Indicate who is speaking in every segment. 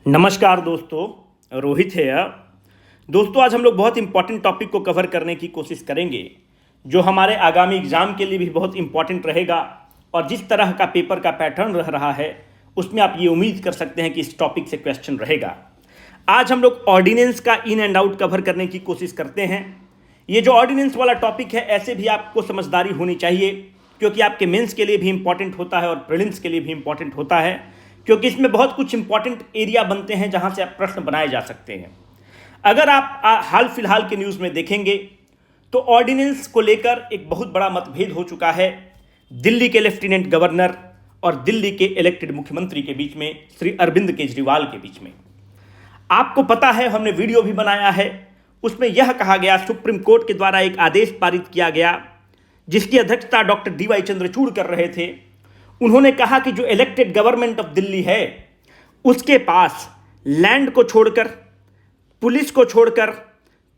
Speaker 1: नमस्कार दोस्तों, रोहित है। दोस्तों, आज हम लोग बहुत इंपॉर्टेंट टॉपिक को कवर करने की कोशिश करेंगे जो हमारे आगामी एग्जाम के लिए भी बहुत इंपॉर्टेंट रहेगा। और जिस तरह का पेपर का पैटर्न रह रहा है उसमें आप ये उम्मीद कर सकते हैं कि इस टॉपिक से क्वेश्चन रहेगा। आज हम लोग ऑर्डिनेंस का इन एंड आउट कवर करने की कोशिश करते हैं। ये जो ऑर्डिनेंस वाला टॉपिक है, ऐसे भी आपको समझदारी होनी चाहिए क्योंकि आपके मेंस के लिए भी इंपॉर्टेंट होता है और प्रीलिम्स के लिए भी इंपॉर्टेंट होता है, क्योंकि इसमें बहुत कुछ इंपॉर्टेंट एरिया बनते हैं जहां से आप प्रश्न बनाए जा सकते हैं। अगर आप हाल फिलहाल के न्यूज़ में देखेंगे तो ऑर्डिनेंस को लेकर एक बहुत बड़ा मतभेद हो चुका है दिल्ली के लेफ्टिनेंट गवर्नर और दिल्ली के इलेक्टेड मुख्यमंत्री के बीच में, श्री अरविंद केजरीवाल के बीच में। आपको पता है, हमने वीडियो भी बनाया है, उसमें यह कहा गया, सुप्रीम कोर्ट के द्वारा एक आदेश पारित किया गया जिसकी अध्यक्षता डॉक्टर DY चंद्रचूड़ कर रहे थे। उन्होंने कहा कि जो इलेक्टेड गवर्नमेंट ऑफ दिल्ली है उसके पास लैंड को छोड़कर, पुलिस को छोड़कर,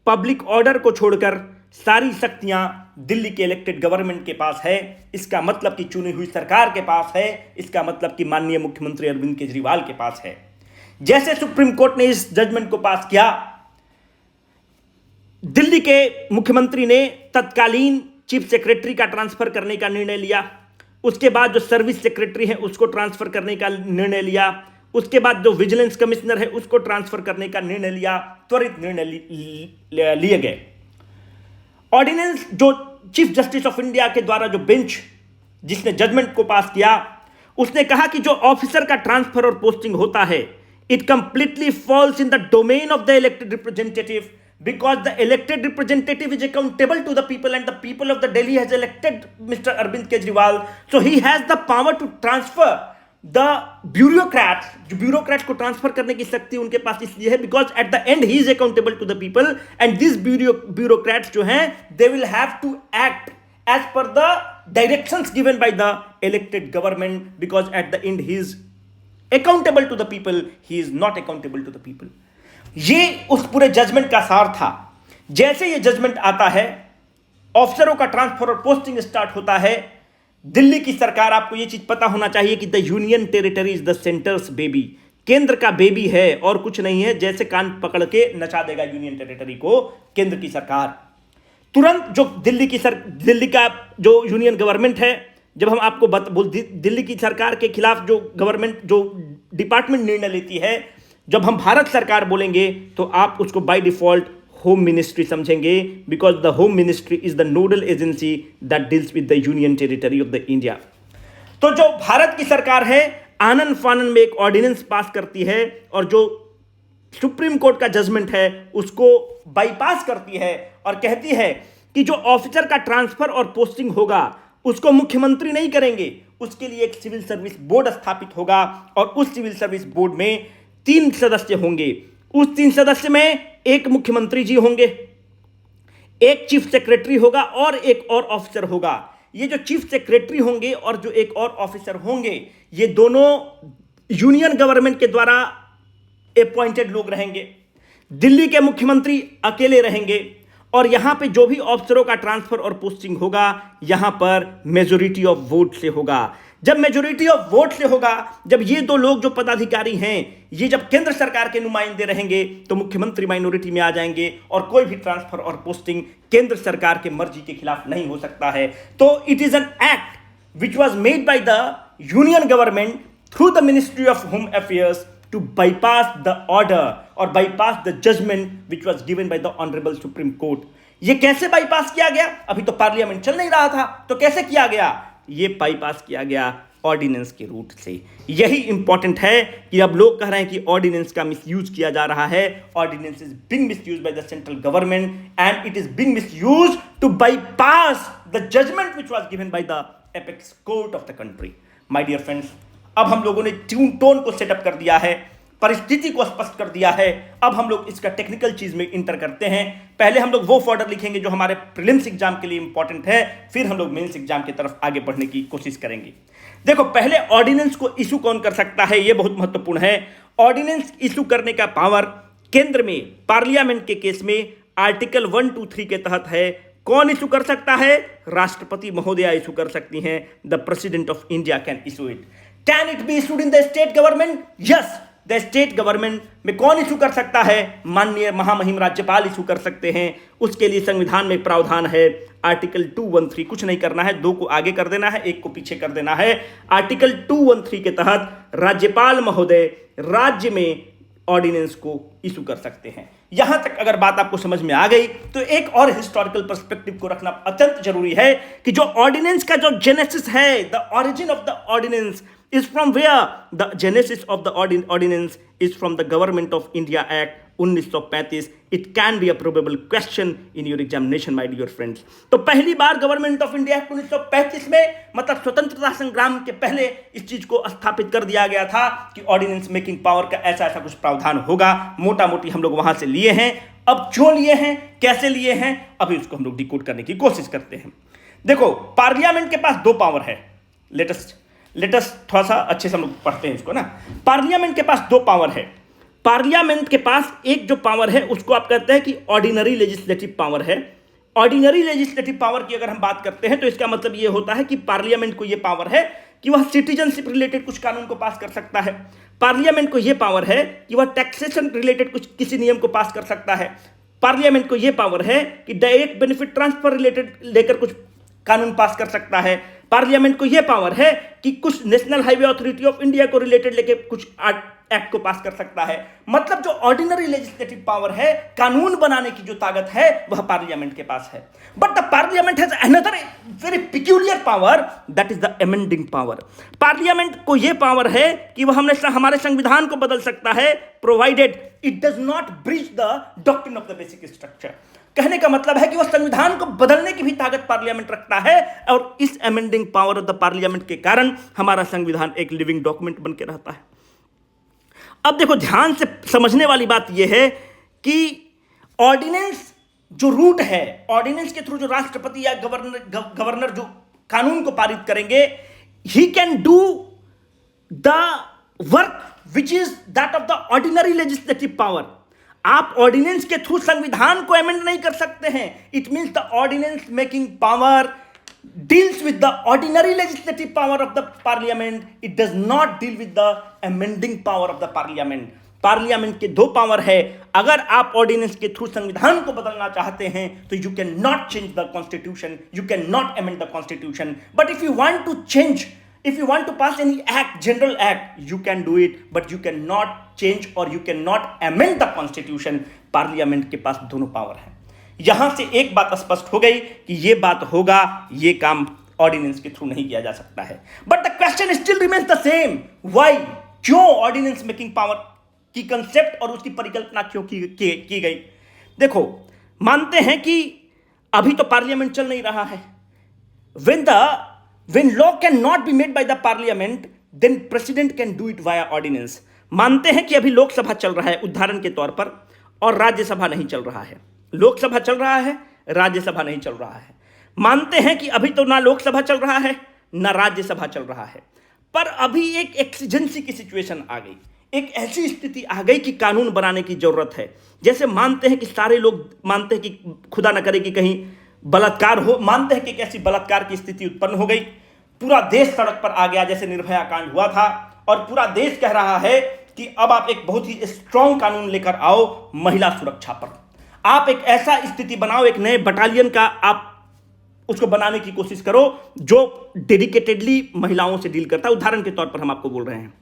Speaker 1: पब्लिक ऑर्डर को छोड़कर सारी शक्तियां दिल्ली के इलेक्टेड गवर्नमेंट के पास है। इसका मतलब कि चुनी हुई सरकार के पास है, इसका मतलब कि माननीय मुख्यमंत्री अरविंद केजरीवाल के पास है। जैसे सुप्रीम कोर्ट ने इस जजमेंट को पास किया, दिल्ली के मुख्यमंत्री ने तत्कालीन चीफ सेक्रेटरी का ट्रांसफर करने का निर्णय लिया। उसके बाद जो सर्विस सेक्रेटरी है उसको ट्रांसफर करने का निर्णय लिया। उसके बाद जो विजिलेंस कमिश्नर है उसको ट्रांसफर करने का निर्णय लिया। त्वरित निर्णय लिए गए। ऑर्डिनेंस जो चीफ जस्टिस ऑफ इंडिया के द्वारा जो बेंच जिसने जजमेंट को पास किया, उसने कहा कि जो ऑफिसर का ट्रांसफर और पोस्टिंग होता है, it completely falls in the domain of the elected representative, because the elected representative is accountable to the people and the people of the Delhi has elected Mr. Arvind Kejriwal, so he has the power to transfer the bureaucrats. जो bureaucrats को transfer करने की शक्ति उनके पास इसलिए है because at the end he is accountable to the people and these bureaucrats जो हैं they will have to act as per the directions given by the elected government, because at the end he is accountable to the people, he is not accountable to the people. ये उस पूरे judgement का सार था। जैसे ये judgement आता है, ऑफिसरों का ट्रांसफर और पोस्टिंग स्टार्ट होता है। दिल्ली की सरकार, आपको ये चीज पता होना चाहिए कि the union territory is the centres baby, केंद्र का बेबी है और कुछ नहीं है। जैसे कान पकड़ के नचा देगा यूनियन टेरिटरी को केंद्र की सरकार। तुरंत जो दिल्ली का जो यूनियन गवर्नमेंट है, जब हम आपको दिल्ली की सरकार के खिलाफ जो गवर्नमेंट जो डिपार्टमेंट निर्णय लेती है, जब हम भारत सरकार बोलेंगे तो आप उसको बाय डिफॉल्ट होम मिनिस्ट्री समझेंगे, because the home ministry is the nodal agency that deals with the union territory of the India. तो जो भारत की सरकार है, आनन फानन में एक ऑर्डिनेंस पास करती है और जो सुप्रीम कोर्ट का जजमेंट है उसको बाईपास करती है और कहती है कि जो ऑफिसर का ट्रांसफर और पोस्टिंग होगा उसको मुख्यमंत्री नहीं करेंगे, उसके लिए एक सिविल सर्विस बोर्ड स्थापित होगा और उस सिविल सर्विस बोर्ड में 3 सदस्य होंगे। उस 3 सदस्य में एक मुख्यमंत्री जी होंगे, एक चीफ सेक्रेटरी होगा और एक और ऑफिसर होगा। ये जो चीफ सेक्रेटरी होंगे और जो एक और ऑफिसर होंगे, ये दोनों यूनियन गवर्नमेंट के द्वारा अपॉइंटेड लोग रहेंगे। दिल्ली के मुख्यमंत्री अकेले रहेंगे और यहां पे जो भी ऑफिसरों का ट्रांसफर और पोस्टिंग होगा, यहां पर मेजोरिटी ऑफ वोट से होगा। जब मेजोरिटी ऑफ वोट से होगा, जब ये दो लोग जो पदाधिकारी हैं, ये जब केंद्र सरकार के नुमाइंदे रहेंगे, तो मुख्यमंत्री माइनॉरिटी में आ जाएंगे और कोई भी ट्रांसफर और पोस्टिंग केंद्र सरकार के मर्जी के खिलाफ नहीं हो सकता है। तो it is an act which was made by the union government through the ministry of home affairs to bypass the order और bypass the judgment which was given by the honourable supreme court. ये कैसे bypass किया गया? अभी तो parliament चल नहीं रहा था, तो कैसे किया गया? ये बाईपास किया गया ऑर्डिनेंस के रूट से। यही इंपॉर्टेंट है कि अब लोग कह रहे हैं कि ऑर्डिनेंस का मिसयूज किया जा रहा है। Ordinance is being misused by the central government and it is being misused to bypass the judgement which was given by the apex court of the country. My dear friends, अब हम लोगों ने tone को setup कर दिया है, परिस्थिति को स्पष्ट कर दिया है। अब हम लोग इसका टेक्निकल चीज में इंटर करते हैं। पहले हम लोग वो फॉर्डर लिखेंगे जो हमारे प्रीलिम्स एग्जाम के लिए इंपॉर्टेंट है, फिर हम लोग मेंस एग्जाम की तरफ आगे बढ़ने की कोशिश करेंगे। देखो, पहले ऑर्डिनेंस को इशू कौन कर सकता है, यह बहुत महत्वपूर्ण है। ऑर्डिनेंस इशू करने का पावर केंद्र में पार्लियामेंट के केस में आर्टिकल 1, 2, 3 के तहत है। कौन इशू कर सकता है? राष्ट्रपति महोदया इशू कर सकती हैं। The president of India can issue it. Can it B issued in the state government? Yes, the state government में कौन इशू कर सकता है? माननीय महामहिम राज्यपाल इशू कर सकते हैं। उसके लिए संविधान में प्रावधान है आर्टिकल 213। कुछ नहीं करना है, 2 को आगे कर देना है, 1 को पीछे कर देना है। आर्टिकल 213 के तहत राज्यपाल महोदय राज्य में ऑर्डिनेंस को इशू कर सकते हैं। यहां तक अगर बात आपको समझ में आ गई तो एक और हिस्टोरिकल पर्सपेक्टिव को रखना अत्यंत जरूरी है कि जो ऑर्डिनेंस का जो जेनेसिस है, the origin of the ordinance is from where? The genesis of the ordinance is from the Government of India Act 1935. It can be a probable question in your examination, my dear friends. तो पहली बार government of India act 1935 में, मतलब स्वतंत्रता संग्राम के पहले इस चीज को स्थापित कर दिया गया था कि ऑर्डिनेंस मेकिंग पावर का ऐसा ऐसा कुछ प्रावधान होगा। मोटा मोटी हम लोग वहां से लिए हैं। अब जो लिए हैं, कैसे लिए हैं, अभी उसको हम लोग डिकोड करने की कोशिश करते हैं। देखो, पार्लियामेंट के पास 2 पावर है। लेटेस्ट थोड़ा सा अच्छे से हम लोग पढ़ते हैं इसको ना। पार्लियामेंट के पास 2 पावर है। पार्लियामेंट के पास एक जो पावर है उसको आप कहते हैं कि ऑर्डिनरी लेजिस्लेटिव पावर है। ऑर्डिनरी लेजिस्लेटिव पावर की अगर हम बात करते हैं तो इसका मतलब ये होता है कि पार्लियामेंट को ये पावर है कि वह सिटीजनशिप रिलेटेड कुछ कानून को पास कर सकता है। पार्लियामेंट को यह पावर है कि वह टैक्सेशन रिलेटेड कुछ किसी नियम को पास कर सकता है। पार्लियामेंट को यह पावर है कि डायरेक्ट बेनिफिट ट्रांसफर रिलेटेड लेकर कुछ कानून पास कर सकता है। पार्लियामेंट को यह पावर है कि कुछ national highway authority of India को रिलेटेड लेके कुछ एक्ट को पास कर सकता है। मतलब जो ऑर्डिनरी लेजिस्लेटिव पावर है, कानून बनाने की जो ताकत है, वह पार्लियामेंट के पास है। But the parliament has another very peculiar power, that is the amending power. Parliament को यह पावर है कि वह हमारे संविधान को बदल सकता है, provided it does not breach the doctrine of the basic structure. कहने का मतलब है कि वह संविधान को बदलने की भी ताकत पार्लियामेंट रखता है, और इस amending power of the parliament के कारण हमारा संविधान एक लिविंग डॉक्यूमेंट बन के रहता है। अब देखो, ध्यान से समझने वाली बात यह है कि ऑर्डिनेंस जो रूट है, ऑर्डिनेंस के थ्रू जो राष्ट्रपति या गवर्नर जो कानून को पारित करेंगे, he can do the work which is that of the ordinary legislative power. आप ऑर्डिनेंस के थ्रू संविधान को अमेंड नहीं कर सकते हैं। It means the ordinance making power deals with the ordinary legislative power of the parliament. It does not deal with the amending power of the parliament. Parliament के 2 power है। अगर आप ऑर्डिनेंस के थ्रू संविधान को बदलना चाहते हैं तो you can not change the constitution, you can not amend the constitution. But if you want to change, if you want to pass any act, general act, you can do it, but you cannot change or you cannot amend the constitution. Parliament के पास दोनों power है। यहां से एक बात स्पष्ट हो गई कि यह बात होगा, यह काम ऑर्डिनेंस के थ्रू नहीं किया जा सकता है। But the question still remains the same, why? क्यों ऑर्डिनेंस मेकिंग पावर की कंसेप्ट और उसकी परिकल्पना क्यों की गई? देखो, मानते हैं कि अभी तो पार्लियामेंट चल नहीं रहा है। When law cannot be made by the parliament, then president can do it via ordinance. मानते हैं कि अभी लोकसभा चल रहा है उदाहरण के तौर पर, और राज्यसभा नहीं चल रहा है। लोकसभा चल रहा है, राज्यसभा नहीं चल रहा है। मानते हैं कि अभी तो ना लोकसभा चल रहा है ना राज्यसभा चल रहा है, पर अभी एक एक्सीजेंसी की सिचुएशन आ गई, एक ऐसी स्थिति आ गई कि कानून बनाने की जरूरत है। जैसे मानते हैं कि सारे लोग मानते हैं कि खुदा न करे कि कहीं बलात्कार हो, मानते हैं कि एक ऐसी बलात्कार की स्थिति उत्पन्न हो गई, पूरा देश सड़क पर आ गया जैसे निर्भया कांड हुआ था, और पूरा देश कह रहा है कि अब आप एक बहुत ही स्ट्रॉन्ग कानून लेकर आओ महिला सुरक्षा पर। आप एक ऐसा स्थिति बनाओ, एक नए बटालियन का आप उसको बनाने की कोशिश करो जो डेडिकेटेडली महिलाओं से डील करता है। उदाहरण के तौर पर हम आपको बोल रहे हैं।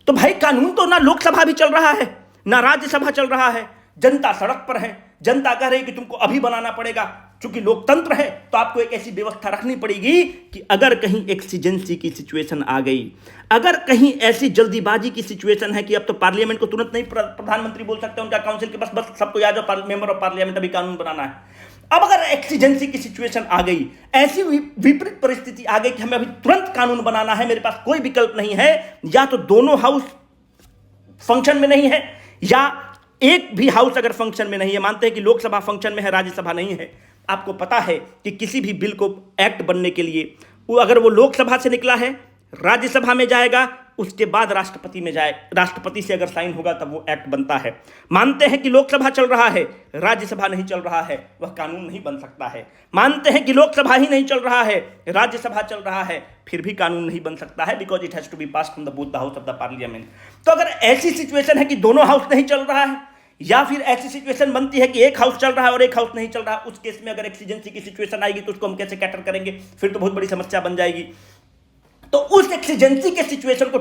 Speaker 1: तो भाई, कानून तो ना लोकसभा भी चल रहा है ना राज्यसभा चल रहा है, जनता सड़क पर है, जनता कह रही है कि तुमको अभी बनाना पड़ेगा। चूंकि लोकतंत्र है तो आपको एक ऐसी व्यवस्था रखनी पड़ेगी कि अगर कहीं एक्सीजेंसी की सिचुएशन आ गई, अगर कहीं ऐसी जल्दीबाजी की सिचुएशन है कि अब तो पार्लियामेंट को तुरंत नहीं प्रधानमंत्री बोल सकते, उनका काउंसिल के बस सबको याद हो मेंबर ऑफ पार्लियामेंट अभी कानून बनाना है। अब अगर एक्सीजेंसी की सिचुएशन आ गई, ऐसी विपरीत परिस्थिति आ गई कि हमें अभी तुरंत कानून बनाना है, मेरे पास कोई विकल्प नहीं है, या तो दोनों हाउस फंक्शन में नहीं है या एक भी हाउस अगर फंक्शन में नहीं है, मानते हैं कि लोकसभा फंक्शन में है, राज्यसभा नहीं है। आपको पता है कि किसी भी बिल को एक्ट बनने के लिए अगर वो लोकसभा से निकला है, राज्यसभा में जाएगा, उसके बाद राष्ट्रपति में जाए, राष्ट्रपति से अगर साइन होगा तब वो एक्ट बनता है। मानते हैं कि लोकसभा चल रहा है, राज्यसभा नहीं चल रहा है, वह कानून नहीं बन सकता है। मानते हैं कि लोकसभा ही नहीं चल रहा है, राज्यसभा चल रहा है, फिर भी कानून नहीं बन सकता है, because it has to be passed from the both the house of the parliament. तो अगर ऐसी सिचुएशन है कि दोनों हाउस नहीं चल रहा है, या फिर ऐसी सिचुएशन बनती है कि एक हाउस चल रहा है और एक हाउस नहीं चल रहा, उस केस में अगर एक्सीजेंसी की सिचुएशन आएगी तो उसको हम कैसे कैटर करेंगे, फिर तो बहुत बड़ी समस्या बन जाएगी। तो उस एक्सीजेंसी के सिचुएशन को,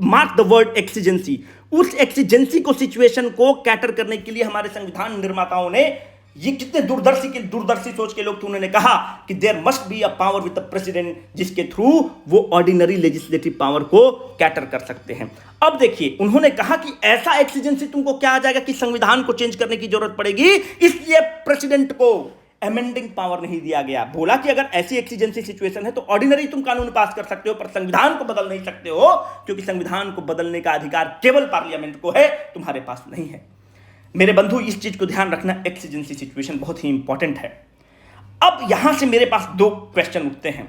Speaker 1: मार्क द वर्ड एक्सीजेंसी, उस एक्सीजेंसी को, सिचुएशन को कैटर करने के लिए हमारे संविधान निर्माताओं ने, ये कितने दूरदर्शी सोच के लोग थे, उन्होंने कहा कि there must be a power with the president, जिसके थ्रू वो ऑर्डिनरी लेजिस्लेटिव पावर को कैटर कर सकते हैं। अब देखिए, उन्होंने कहा कि ऐसा एक्सीजेंसी तुमको क्या आ जाएगा कि संविधान को चेंज करने की जरूरत पड़ेगी, इसलिए प्रेसिडेंट को अमेंडिंग पावर नहीं दिया गया। बोला कि अगर ऐसी एक्सीजेंसी सिचुएशन है तो ऑर्डिनरी तुम कानून पास कर सकते हो, पर संविधान को बदल नहीं सकते हो, क्योंकि संविधान को बदलने का अधिकार केवल पार्लियामेंट को है, तुम्हारे पास नहीं है। मेरे बंधु, इस चीज को ध्यान रखना, एक्सीजेंसी सिचुएशन बहुत ही इंपॉर्टेंट है। अब यहां से मेरे पास दो क्वेश्चन उठते हैं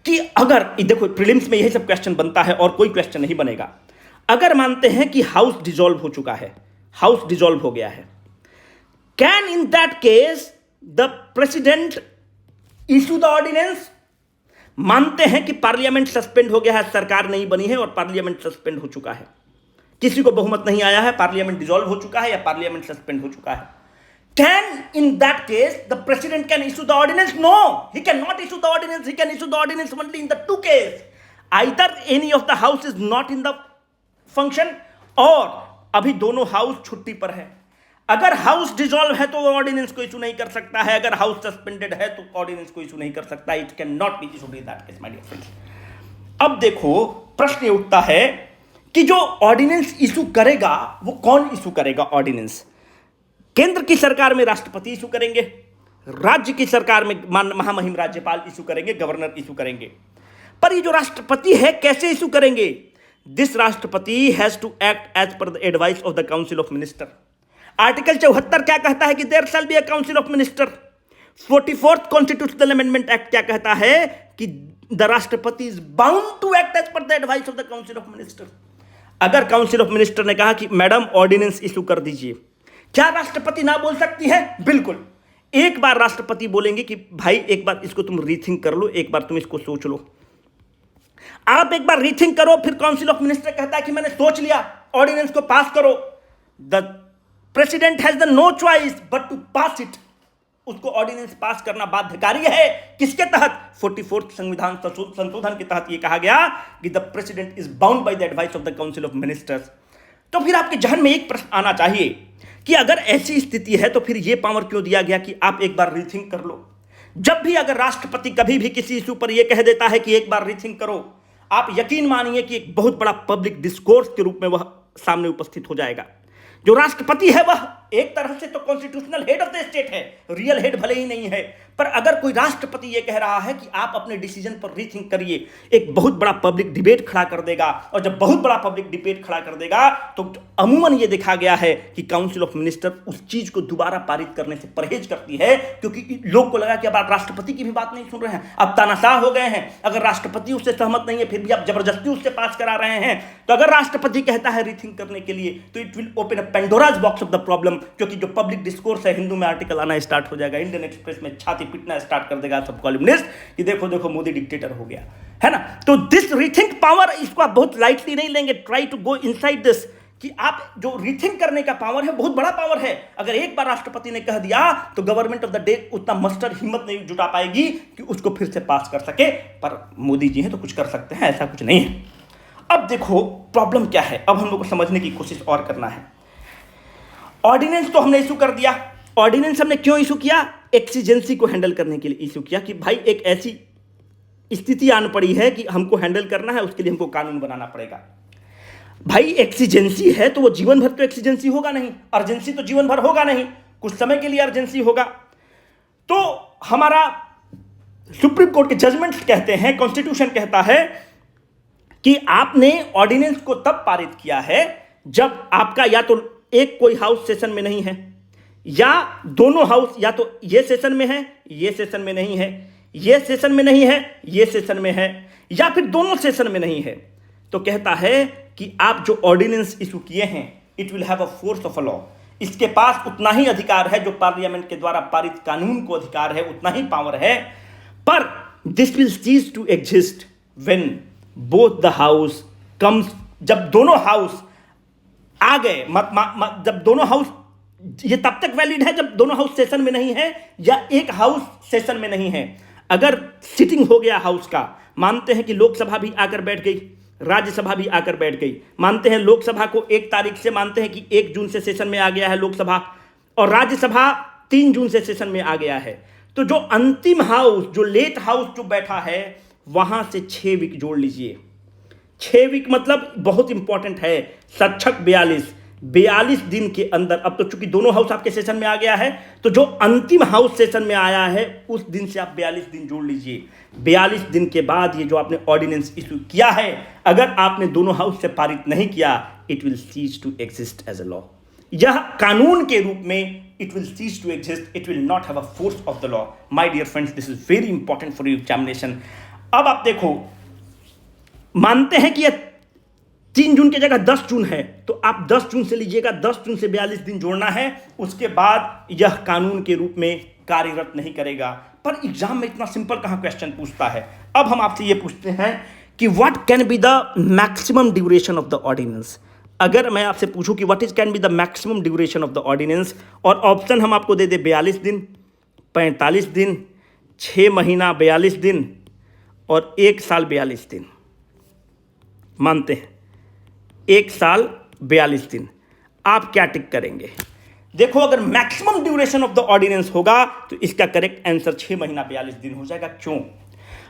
Speaker 1: कि अगर, देखो प्रीलिम्स में यही सब क्वेश्चन बनता है और कोई क्वेश्चन नहीं बनेगा। अगर मानते हैं कि हाउस डिसॉल्व हो चुका है, हाउस डिसॉल्व हो गया है, can in that case the president issue the ordinance? मानते हैं कि पार्लियामेंट सस्पेंड हो गया है, सरकार नहीं बनी है और पार्लियामेंट सस्पेंड हो चुका है, किसी को बहुमत नहीं आया है, पार्लियामेंट डिसॉल्व हो चुका है या पार्लियामेंट सस्पेंड हो चुका है। Can in that case the president can issue the ordinance? No, he can not issue the ordinance. He can issue the ordinance only in the two case, either any of the house is not in the function, और अभी दोनों house छुट्टी पर है। अगर house dissolve है तो ordinance को इशू नहीं कर सकता है, अगर हाउस सस्पेंडेड है तो ऑर्डिनेंस को इशू नहीं कर सकता। It can not be issued in that case, my dear friends. अब देखो, प्रश्न ये उठता है कि जो ऑर्डिनेंस इशू करेगा वो कौन इशू करेगा ऑर्डिनेंस? केंद्र की सरकार में राष्ट्रपति इशू करेंगे, राज्य की सरकार में महामहिम राज्यपाल इशू करेंगे, गवर्नर इशू करेंगे। पर ये जो राष्ट्रपति है कैसे इशू करेंगे? दिस राष्ट्रपति has to act as per the advice of the council of minister. Article 74 क्या कहता है कि there shall be a council of minister. 44th constitutional amendment act क्या कहता है कि द राष्ट्रपति is bound to act as per the advice of the council of minister. अगर काउंसिल ऑफ मिनिस्टर ने कहा कि मैडम ऑर्डिनेंस इशू कर दीजिए, क्या राष्ट्रपति ना बोल सकती है? बिल्कुल। एक बार राष्ट्रपति बोलेंगे कि भाई एक बार इसको तुम रीथिंक कर लो, एक बार तुम इसको सोच लो, आप एक बार रीथिंक करो। फिर काउंसिल ऑफ मिनिस्टर कहता है कि मैंने सोच लिया, ऑर्डिनेंस को पास करो। The president has the no choice but to pass it. उसको ऑर्डिनेंस पास करना बाध्यकारी है। किसके तहत? 44th संविधान संशोधन के तहत यह कहा गया कि the president is bound by the advice of the council of ministers. तो फिर आपके जहन में एक प्रश्न आना चाहिए कि अगर ऐसी स्थिति है तो फिर यह पावर क्यों दिया गया कि आप एक बार रीथिंक कर लो? जब भी अगर राष्ट्रपति कभी भी किसी इशू पर यह कह देता है कि एक बार रीथिंक करो, आप यकीन मानिए कि एक बहुत बड़ा पब्लिक डिस्कोर्स के रूप में वह सामने उपस्थित हो जाएगा। जो राष्ट्रपति है वह एक तरह से तो constitutional head of the state है, रियल हेड भले ही नहीं है, पर अगर कोई राष्ट्रपति यह कह रहा है कि आप अपने डिसीजन पर रीथिंक करिए, एक बहुत बड़ा पब्लिक डिबेट खड़ा कर देगा। और जब बहुत बड़ा पब्लिक डिबेट खड़ा कर देगा तो अमूमन यह देखा गया है कि काउंसिल ऑफ मिनिस्टर उस चीज को दोबारा पारित करने से परहेज करती है, क्योंकि लोग को लगा कि अब आप राष्ट्रपति की भी बात नहीं सुन रहे हैं, अब तानाशाह हो गए हैं। अगर राष्ट्रपति उससे सहमत नहीं है फिर भी आप जबरदस्ती उससे पास करा रहे हैं। तो अगर राष्ट्रपति कहता है रीथिंक करने के लिए तो it will open a Pandora's box of the problem, क्योंकि जो पब्लिक डिस्कोर्स है, हिंदू में आर्टिकल आना स्टार्ट हो जाएगा, इंडियन एक्सप्रेस में छाती पीटना स्टार्ट कर देगा सब कॉलमनिस्ट कि देखो देखो मोदी डिक्टेटर हो गया है ना। तो दिस रीथिंक पावर, इसको आप बहुत लाइटली नहीं लेंगे। Try to go inside this कि आप जो रीथिंक करने का पावर है बहुत बड़ा पावर है। अगर एक बार राष्ट्रपति ने कह दिया तो गवर्नमेंट ऑफ द डे उतना मस्टर हिम्मत नहीं जुटा पाएगी कि उसको फिर से पास कर सके। पर मोदी जी हैं तो कुछ कर सकते हैं, ऐसा कुछ नहीं है। अब देखो प्रॉब्लम क्या है, अब हम लोग को समझने की कोशिश और करना है। ऑर्डिनेंस तो हमने इशू कर दिया। ऑर्डिनेंस हमने क्यों इशू किया? एक्सीजेंसी को हैंडल करने के लिए इशू किया कि भाई एक ऐसी स्थिति आन पड़ी है कि हमको हैंडल करना है, उसके लिए हमको कानून बनाना पड़ेगा। भाई एक्सीजेंसी है तो वो जीवन भर तो एक्सीजेंसी होगा नहीं, अर्जेंसी तो जीवन भर होगा नहीं, कुछ समय के लिए अर्जेंसी होगा। तो हमारा सुप्रीम कोर्ट के जजमेंट्स कहते हैं, कॉन्स्टिट्यूशन कहता है कि आपने ऑर्डिनेंस को तब पारित किया है जब आपका या तो एक कोई हाउस सेशन में नहीं है, या दोनों हाउस या तो ये सेशन में है, ये सेशन में नहीं है, ये सेशन में नहीं है, ये सेशन में है, या फिर दोनों सेशन में नहीं है। तो कहता है कि आप जो ऑर्डिनेंस इशू किए हैं it will have a force of a law. इसके पास उतना ही अधिकार है जो पार्लियामेंट के द्वारा पारित कानून को अधिकार है, उतना ही पावर है, पर this will cease to exist when both the house comes, जब दोनों हाउस आ गए, जब दोनों हाउस, ये तब तक वैलिड है जब दोनों हाउस सेशन में नहीं है या एक हाउस सेशन में नहीं है। अगर सिटिंग हो गया हाउस का, मानते हैं कि लोकसभा भी आकर बैठ गई, राज्यसभा भी आकर बैठ गई, मानते हैं लोकसभा को 1 तारीख से, मानते हैं कि 1 जून से सेशन में आ गया है लोकसभा, और राज्यसभा 3 जून से सेशन में आ गया है, तो जो अंतिम हाउस, जो लेट हाउस जो बैठा है, वहां से 6 वीक जोड़ लीजिए। 6 वीक मतलब बहुत इंपॉर्टेंट है, सक्षक 42 दिन के अंदर। अब तो चूंकि दोनों हाउस आपके सेशन में आ गया है, तो जो अंतिम हाउस सेशन में आया है उस दिन से आप 42 दिन जोड़ लीजिए। 42 दिन के बाद ये जो आपने ऑर्डिनेंस इशू किया है, अगर आपने दोनों हाउस से पारित नहीं किया, it will cease to exist as a law. यह कानून के रूप में it will cease to exist, it will not have a force of the law. My dear friends, this is very important for your examination. अब आप देखो, मानते हैं कि यह 3 जून की जगह 10 जून है, तो आप 10 जून से लीजिएगा, 10 जून से 42 दिन जोड़ना है, उसके बाद यह कानून के रूप में कार्यरत नहीं करेगा। पर एग्जाम में इतना सिंपल कहां क्वेश्चन पूछता है। अब हम आपसे यह पूछते हैं कि what can be the maximum duration of the ordinance. अगर मैं आपसे पूछूं कि what is can be the maximum duration of the ordinance, और ऑप्शन हम आपको दे दे 42 दिन, 45 दिन, 6 महीना 42 दिन और 1 साल 42 दिन, मानते हैं 1 साल 42 दिन, आप क्या टिक करेंगे? देखो, अगर maximum duration of the ordinance होगा तो इसका करेक्ट आंसर 6 महीना 42 दिन हो जाएगा। क्यों?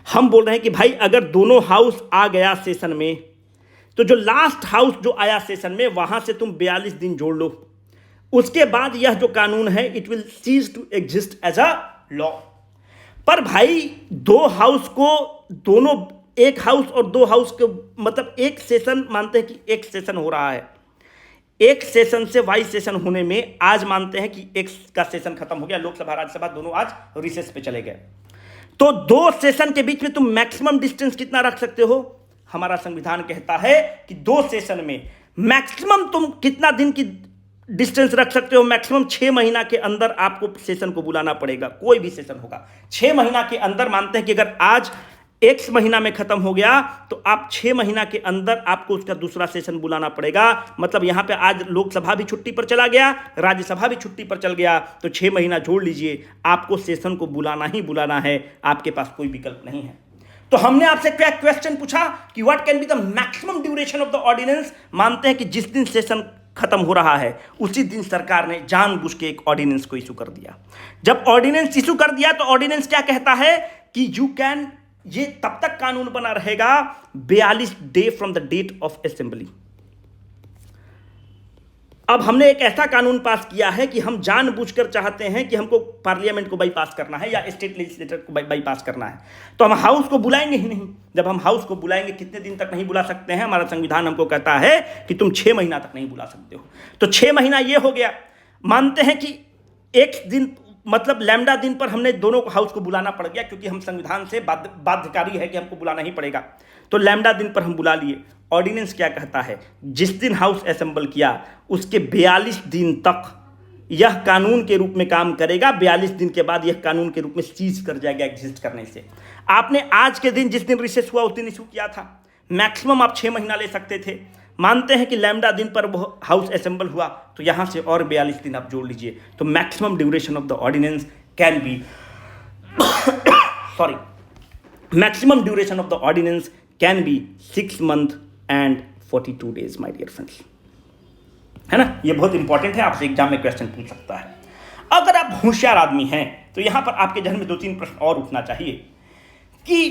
Speaker 1: हम बोल रहे हैं कि भाई अगर दोनों हाउस आ गया सेशन में, तो जो लास्ट हाउस जो आया सेशन में, वहां से तुम 42 दिन जोड़ लो, उसके बाद यह जो कानून है it will cease to exist as a law. पर भाई दो हाउस को, दोनों, एक हाउस और 2 हाउस के, मतलब एक सेशन, मानते हैं कि एक सेशन हो रहा है, एक सेशन से वाई सेशन होने में आज मानते हैं कि एक का सेशन खत्म हो गया, लोकसभा राज्यसभा दोनों आज रिसेस पे चले गए, तो 2 सेशन के बीच में तुम मैक्सिमम डिस्टेंस कितना रख सकते हो? हमारा संविधान कहता है कि 2 सेशन में मैक्सिमम तुम कितना दिन की डिस्टेंस रख सकते हो? मैक्सिमम 6 महीना के अंदर आपको सेशन को बुलाना पड़ेगा, कोई भी सेशन होगा 6 महीना के अंदर। मानते हैं कि अगर आज X महीना में खत्म हो गया तो आप 6 महीना के अंदर आपको उसका दूसरा सेशन बुलाना पड़ेगा। मतलब यहां पे आज लोकसभा भी छुट्टी पर चला गया, राज्यसभा भी छुट्टी पर चल गया, तो 6 महीना जोड़ लीजिए, आपको सेशन को बुलाना ही बुलाना है, आपके पास कोई विकल्प नहीं है। तो हमने आपसे क्या क्वेश्चन पूछा कि what can be the maximum duration of the ordinance. मानते हैं कि जिस दिन सेशन खत्म हो रहा है उसी दिन सरकार ने जानबूझ के एक ऑर्डिनेंस को इशू कर दिया। जब ऑर्डिनेंस इशू कर दिया तो ऑर्डिनेंस क्या कहता है कि यू कैन, ये तब तक कानून बना रहेगा 42 day from the date of assembly. अब हमने एक ऐसा कानून पास किया है कि हम जानबूझकर चाहते हैं कि हमको पार्लियामेंट को बाईपास करना है या स्टेट लेजिस्लेटर को बाईपास करना है, तो हम हाउस को बुलाएंगे ही नहीं। जब हम हाउस को बुलाएंगे, कितने दिन तक नहीं बुला सकते हैं? हमारा संविधान हमको कहता है कि तुम 6 महीना तक नहीं बुला सकते हो। तो 6 महीना ये हो गया। मानते हैं कि एक दिन, मतलब लैम्डा दिन पर हमने दोनों हाउस को बुलाना पड़ गया, क्योंकि हम संविधान से बाध्यकारी है कि हमको बुलाना ही पड़ेगा, तो लैम्डा दिन पर हम बुला लिए। ऑर्डिनेंस क्या कहता है? जिस दिन हाउस असेंबल किया उसके 42 दिन तक यह कानून के रूप में काम करेगा। 42 दिन के बाद यह कानून के रूप में सीज कर जाएगा एग्जिस्ट करने से। आपने आज के दिन, जिस दिन रिसेस हुआ उस दिन इशू किया था, मैक्सिमम आप 6 महीना ले सकते थे। मानते हैं कि लैम्डा दिन पर हाउस असेंबल हुआ, तो यहां से और 42 दिन आप जोड़ लीजिए, तो maximum duration of the ordinance can be maximum duration of the ordinance can be 6 month and 42 days, my dear friends. है ना, ये बहुत इंपॉर्टेंट है, आपसे एग्जाम में क्वेश्चन पूछ सकता है। अगर आप होशियार आदमी हैं तो यहां पर आपके जहन में 2-3 प्रश्न और उठना चाहिए कि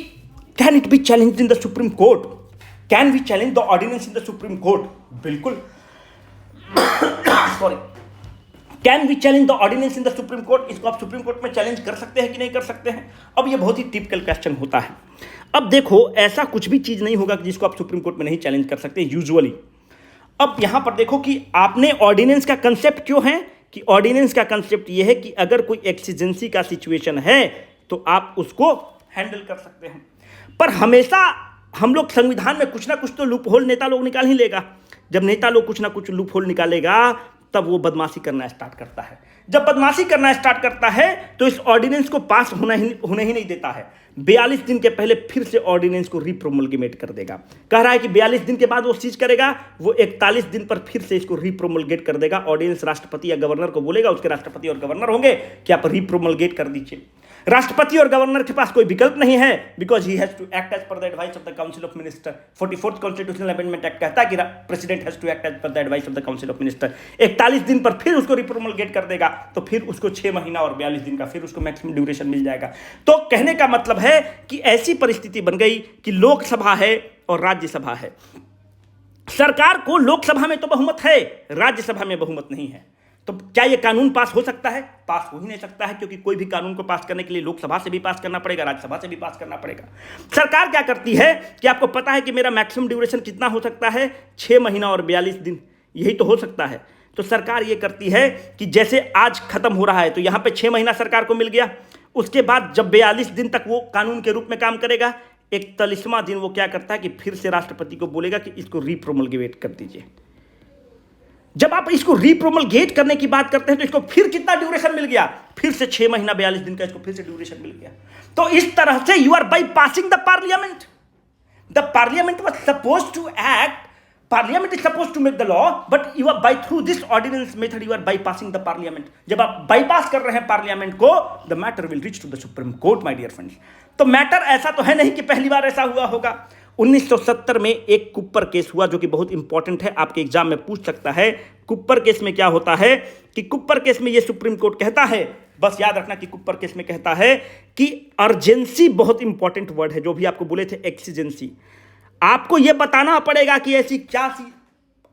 Speaker 1: can it be challenged in the supreme Court? Can we challenge the ordinance in the supreme Court? बिल्कुल। Sorry, can we challenge the ordinance in the supreme Court? इसको आप सुप्रीम कोर्ट में चैलेंज कर सकते हैं कि नहीं कर सकते हैं? अब ये बहुत ही टिपिकल क्वेश्चन होता है। अब देखो, ऐसा कुछ भी चीज नहीं होगा जिसको आप सुप्रीम कोर्ट में नहीं चैलेंज कर सकते यूजुअली। अब यहां पर देखो कि आपने ऑर्डिनेंस का कंसेप्ट क्यों है, कि ऑर्डिनेंस का कंसेप्ट यह है कि अगर कोई एक्सीजेंसी का सिचुएशन है तो आप उसको हैंडल कर सकते हैं। पर हमेशा हम लोग संविधान में कुछ ना कुछ तो लूप होल नेता लोग निकाल ही लेगा। जब नेता लोग कुछ ना कुछ लूप होल निकालेगा तब वो बदमाशी करना स्टार्ट करता है। जब बदमाशी करना स्टार्ट करता है तो इस ऑर्डिनेंस को पास होने ही नहीं देता है। 42 दिन के पहले फिर से ऑर्डिनेंस को रीप्रोमलगेट कर देगा। कह रहा है कि 42 दिन के बाद वो चीज करेगा, वो 41 दिन पर फिर से इसको रीप्रोमलगेट कर देगा। ऑर्डिनेंस राष्ट्रपति या गवर्नर को बोलेगा, उसके राष्ट्रपति और गवर्नर होंगे कि आप रीप्रोमलगेट कर दीजिए। राष्ट्रपति और गवर्नर के पास कोई विकल्प नहीं है, because he has to act as per the advice of the council of minister. 44th constitutional amendment act कहता है कि president has to act as per the advice of the council of minister. 41 दिन पर फिर उसको रिप्रोमलगेट कर देगा तो फिर उसको 6 महीना और 42 दिन का फिर उसको मैक्सिमम ड्यूरेशन मिल जाएगा। तो कहने का मतलब है कि ऐसी परिस्थिति बन गई कि लोकसभा है और राज्यसभा है। सरकार को लोकसभा में तो बहुमत है, राज्यसभा में बहुमत नहीं है। तो क्या यह कानून पास हो सकता है? पास हो ही नहीं सकता है, क्योंकि कोई भी कानून को पास करने के लिए लोकसभा से भी पास करना पड़ेगा, राज्यसभा से भी पास करना पड़ेगा। सरकार क्या करती है कि आपको पता है कि मेरा मैक्सिमम ड्यूरेशन कितना हो सकता है? 6 महीना और 42 दिन, यही तो हो सकता है। तो सरकार ये करती है कि जैसे आज खत्म हो रहा है तो यहां पे 6 महीना सरकार को मिल गया। उसके बाद जब 42 दिन तक वो कानून के रूप में काम करेगा, 41वां दिन वो क्या करता है कि फिर से राष्ट्रपति को बोलेगा कि इसको रीप्रोमलगेट कर दीजिए। जब आप इसको रीप्रोमलगेट करने की बात करते हैं तो इसको फिर कितना ड्यूरेशन मिल गया? फिर से 6 महीना 42 दिन का इसको फिर से ड्यूरेशन मिल गया। तो इस तरह से you are bypassing the parliament. The parliament was supposed to act, Parliament is supposed to make the law, but you are through this ordinance method you are bypassing the parliament. जब आप bypass कर रहे हैं parliament को, the matter will reach to the Supreme Court, my dear friends. तो matter ऐसा तो है नहीं कि पहली बार ऐसा हुआ होगा। 1970 में एक कुप्पर केस हुआ जो कि बहुत इंपॉर्टेंट है, आपके एग्जाम में पूछ सकता है। कुप्पर केस में क्या होता है कि कुप्पर केस में ये सुप्रीम कोर्ट कहता है, बस याद रखना कि कुप्पर केस में कहता है कि अर्जेंसी बहुत इंपॉर्टेंट वर्ड है। जो भी आपको बोले थे एक्सीजेंसी, आपको यह बताना पड़ेगा कि ऐसी क्या सी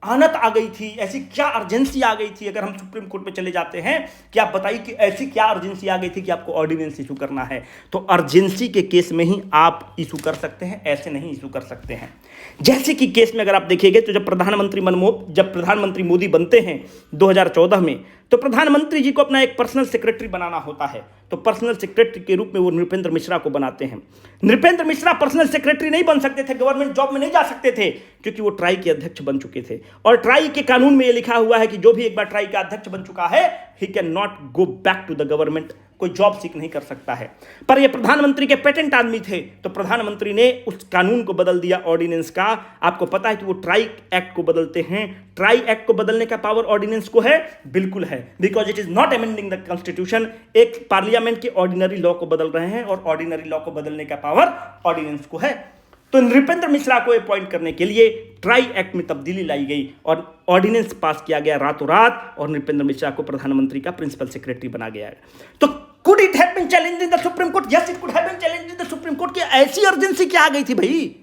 Speaker 1: आनत आ गई थी, ऐसी क्या अर्जेंसी आ गई थी। अगर हम सुप्रीम कोर्ट में चले जाते हैं कि आप बताइए कि ऐसी क्या अर्जेंसी आ गई थी कि आपको ऑर्डिनेंस इशू करना है, तो अर्जेंसी के केस में ही आप इशू कर सकते हैं, ऐसे नहीं इशू कर सकते हैं। जैसे कि केस में अगर आप देखिएगा तो जब प्रधानमंत्री मोदी बनते हैं 2014 में, तो प्रधानमंत्री जी को अपना एक पर्सनल सेक्रेटरी बनाना होता है। तो पर्सनल सेक्रेटरी के रूप में वो नृपेंद्र मिश्रा को बनाते हैं। नृपेंद्र मिश्रा पर्सनल सेक्रेटरी नहीं बन सकते थे, गवर्नमेंट जॉब में नहीं जा सकते थे, क्योंकि वो ट्राई के अध्यक्ष बन चुके थे। और ट्राई के कानून में ये लिखा हुआ है कि जो भी एक बार ट्राई का अध्यक्ष बन चुका है, he can not go back to the government, कोई जॉब सीख नहीं कर सकता है। पर ये प्रधानमंत्री के पेटेंट आदमी थे, तो प्रधानमंत्री ने उस कानून को बदल दिया ऑर्डिनेंस का। आपको पता है कि वो ट्राई एक्ट को बदलते हैं। ट्राई एक्ट को बदलने का पावर ऑर्डिनेंस को है, बिल्कुल है, because it is not amending the constitution. एक पार्लियामेंट के ऑर्डिनरी लॉ को बदल रहे हैं और ऑर्डिनरी लॉ को बदलने का पावर ऑर्डिनेंस को है। तो नृपेंद्र मिश्रा को अपॉइंट करने के लिए ट्राई एक्ट में तब्दीली लाई गई और ऑर्डिनेंस पास किया गया रातों रात, और नृपेंद्र मिश्रा को प्रधानमंत्री का प्रिंसिपल सेक्रेटरी बना गया है। तो could it have been challenged in the supreme court? Yes, it could have been challenged in the supreme court. कि ऐसी अर्जेंसी क्या आ गई थी भाई?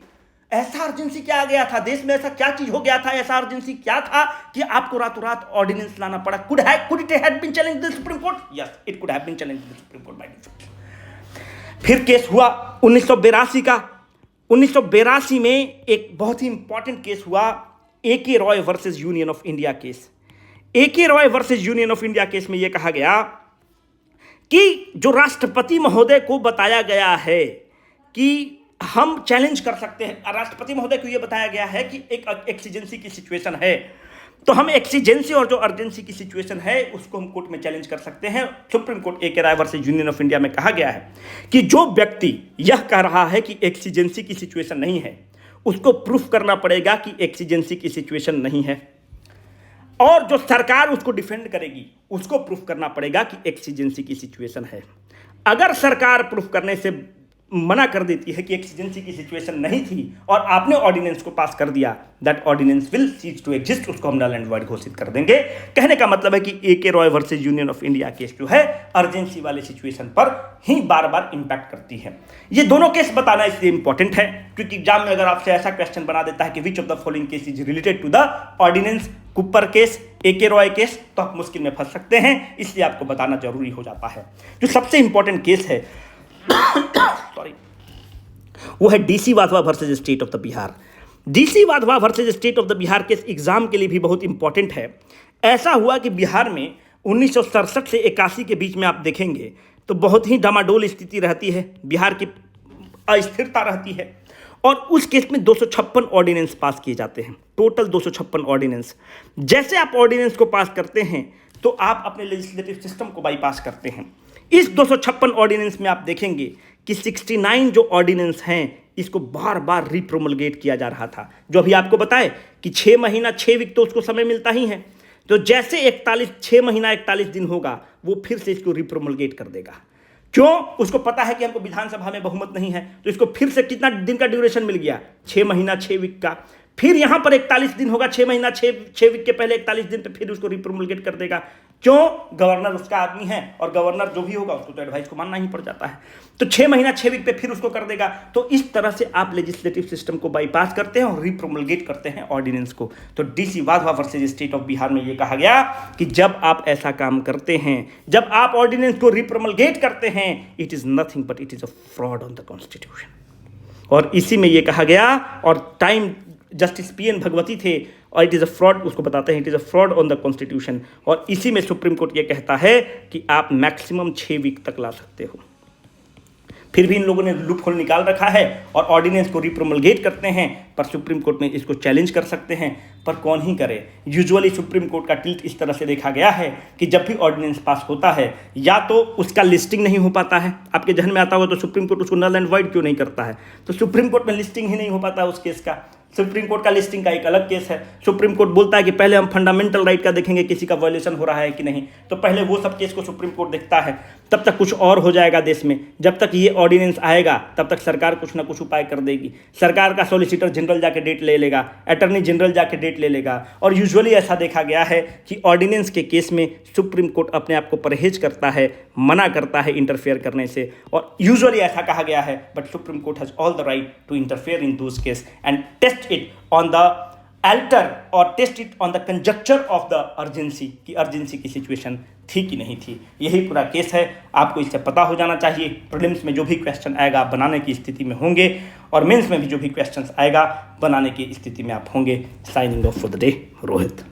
Speaker 1: ऐसा अर्जेंसी क्या आ गया था देश में? ऐसा क्या चीज हो गया था? ऐसा अर्जेंसी क्या था कि आपको रातों रात ऑर्डिनेंस लाना पड़ा? Could it have been challenged in the supreme court? Yes, it could have been challenged in the supreme court by default. फिर केस हुआ 1982 का। 1982 में एक बहुत ही इंपॉर्टेंट केस हुआ, AK Roy versus union of India case. AK Roy versus union of India case में यह कहा गया कि जो राष्ट्रपति महोदय को बताया गया है कि हम चैलेंज कर सकते हैं, राष्ट्रपति महोदय को यह बताया गया है कि एक एक्सीजेंसी की सिचुएशन है, तो हम एक्सीजेंसी और जो अर्जेंसी की सिचुएशन है उसको हम कोर्ट में चैलेंज कर सकते हैं। Supreme court AK Roy versus union of India में कहा गया है कि जो व्यक्ति यह कह रहा है कि एक्सीजेंसी की सिचुएशन नहीं है, उसको प्रूफ करना पड़ेगा कि एक्सीजेंसी की सिचुएशन नहीं है, और जो सरकार उसको डिफेंड करेगी उसको प्रूफ करना पड़ेगा कि एक्सीजेंसी की सिचुएशन है। अगर सरकार प्रूफ करने से मना कर देती है कि एक्सीजेंसी की सिचुएशन नहीं थी और आपने ऑर्डिनेंस को पास कर दिया, that ordinance will cease to exist, उसको हम नल एंड वॉइड घोषित कर देंगे। कहने का मतलब है कि AK Roy versus union of India case जो है अर्जेंसी वाले सिचुएशन पर ही बार बार इंपैक्ट करती है। ये दोनों केस बताना इसलिए इंपॉर्टेंट है क्योंकि एग्जाम में अगर आपसे ऐसा क्वेश्चन बना देता है कि which of the following case is related to the ordinance, Cooper case, AK Roy case, तो आप मुश्किल में फंस सकते हैं, इसलिए आपको बताना जरूरी हो जाता है। जो सबसे इंपॉर्टेंट केस है सॉरी, वो है DC Wadhwa versus state of the Bihar. DC Wadhwa versus state of the Bihar case exam के लिए भी बहुत इंपॉर्टेंट है। ऐसा हुआ कि बिहार में 1967 से 81 के बीच में आप देखेंगे तो बहुत ही डामाडोल स्थिति रहती है, बिहार की अस्थिरता रहती है। और उस केस में 256 ऑर्डिनेंस पास किए जाते हैं, टोटल 256 ऑर्डिनेंस। जैसे आप ऑर्डिनेंस को पास करते हैं तो आप अपने लेजिस्लेटिव सिस्टम को बाईपास करते हैं। इस 256 ऑर्डिनेंस में आप देखेंगे कि 69 जो ऑर्डिनेंस हैं इसको बार बार रिप्रोमलगेट किया जा रहा था। जो अभी आपको बताए कि 6 महीना 6 वीक तो उसको समय मिलता ही है, तो जैसे 6 महीना 41 दिन होगा वो फिर से इसको रिप्रोमलगेट कर देगा। क्यों? उसको पता है कि हमको विधानसभा में बहुमत नहीं है, तो इसको फिर से कितना दिन का ड्यूरेशन मिल गया, 6 महीना 6 वीक का। फिर यहां पर 41 दिन होगा, 6 महीना 6 वीक के पहले 41 दिन, तो फिर उसको रिप्रोमलगेट कर देगा। क्यों? गवर्नर उसका आदमी है और गवर्नर जो भी होगा उसको तो एडवाइस को मानना ही पड़ जाता है, तो 6 महीना 6 वीक पे फिर उसको कर देगा। तो इस तरह से आप लेजिस्लेटिव सिस्टम को बाईपास करते हैं और रिप्रोमलगेट करते हैं ऑर्डिनेंस को। तो DC Wadhwa versus state of Bihar में यह कहा गया कि जब आप ऐसा काम करते हैं, जब आप ऑर्डिनेंस को रिप्रोमलगेट करते हैं, it is nothing but it is a fraud on the constitution. और इसी में यह कहा गया, और टाइम जस्टिस पीएन भगवती थे, और इट इज़ अ फ्रॉड, उसको बताते हैं it is a fraud on the constitution. और इसी में सुप्रीम कोर्ट ये कहता है कि आप मैक्सिमम 6 वीक तक ला सकते हो। फिर भी इन लोगों ने लूप होल निकाल रखा है और ऑर्डिनेंस को रिप्रोमलगेट करते हैं, पर सुप्रीम कोर्ट में इसको चैलेंज कर सकते हैं, पर कौन ही करे। यूजुअली सुप्रीम कोर्ट का टिल्ट इस तरह से देखा गया है कि जब भी ऑर्डिनेंस पास होता है या तो उसका लिस्टिंग नहीं हो पाता है, आपके जहन में आता होगा तो सुप्रीम कोर्ट उसको नल एंड वाइड क्यों नहीं करता है, तो सुप्रीम कोर्ट में लिस्टिंग ही नहीं हो पाता उस केस का। सुप्रीम कोर्ट का लिस्टिंग का एक अलग केस है। सुप्रीम कोर्ट बोलता है कि पहले हम फंडामेंटल राइट का देखेंगे, किसी का वायलेशन हो रहा है कि नहीं, तो पहले वो सब केस को सुप्रीम कोर्ट देखता है। तब तक कुछ और हो जाएगा देश में, जब तक ये ऑर्डिनेंस आएगा तब तक सरकार कुछ ना कुछ उपाय कर देगी। सरकार का सॉलिसिटर जनरल जाके डेट ले लेगा, अटर्नी जनरल जाके डेट ले लेगा। और यूजुअली ऐसा देखा गया है कि ऑर्डिनेंस के केस में सुप्रीम कोर्ट अपने आप को परहेज करता है, मना करता है इंटरफेयर करने से, और यूजुअली ऐसा कहा गया है, but supreme court has all the right to interfere in those case and test it on the alter और test it on the conjecture of the urgency, कि अर्जेंसी की सिचुएशन थी कि नहीं थी। यही पूरा केस है, आपको इससे पता हो जाना चाहिए। प्रीलिम्स में जो भी क्वेश्चन आएगा आप बनाने की स्थिति में होंगे, और मेंस में भी जो भी क्वेश्चन आएगा बनाने की स्थिति में आप होंगे। Signing off for the day, Rohit.